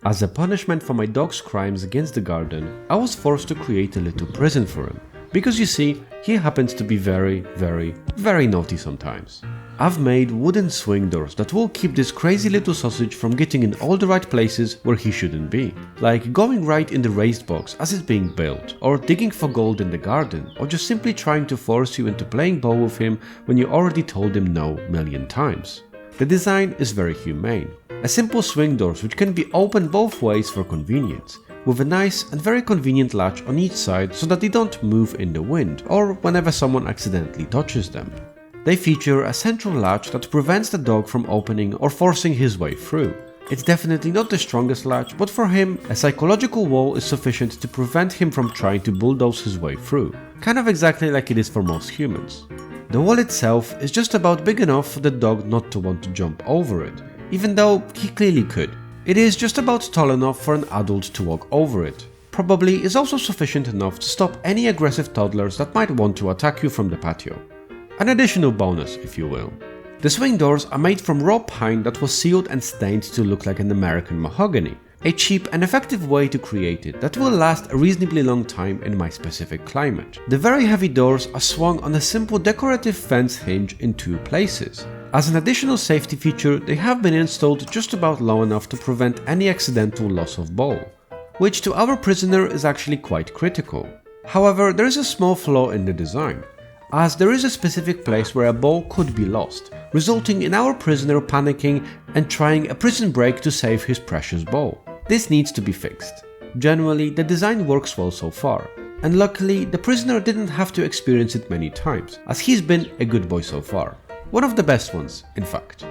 As a punishment for my dog's crimes against the garden, I was forced to create a little prison for him, because you see, he happens to be very naughty sometimes. I've made wooden swing doors that will keep this crazy little sausage from getting in all the right places where he shouldn't be. Like going right in the raised box as it's being built, or digging for gold in the garden, or just simply trying to force you into playing ball with him when you already told him no a million times. The design is very humane. A simple swing doors which can be opened both ways for convenience, with a nice and very convenient latch on each side so that they don't move in the wind or whenever someone accidentally touches them. They feature a central latch that prevents the dog from opening or forcing his way through. It's definitely not the strongest latch, but for him, a psychological wall is sufficient to prevent him from trying to bulldoze his way through, kind of exactly like it is for most humans. The wall itself is just about big enough for the dog not to want to jump over it, even though he clearly could. It is just about tall enough for an adult to walk over it. Probably is also sufficient enough to stop any aggressive toddlers that might want to attack you from the patio. An additional bonus, if you will. The swing doors are made from raw pine that was sealed and stained to look like an American mahogany, a cheap and effective way to create it that will last a reasonably long time in my specific climate. The very heavy doors are swung on a simple decorative fence hinge in 2 places. As an additional safety feature, they have been installed just about low enough to prevent any accidental loss of ball, which to our prisoner is actually quite critical. However, there is a small flaw in the design, as there is a specific place where a ball could be lost, resulting in our prisoner panicking and trying a prison break to save his precious ball. This needs to be fixed. Generally, the design works well so far, and luckily the prisoner didn't have to experience it many times, as he's been a good boy so far. One of the best ones, in fact.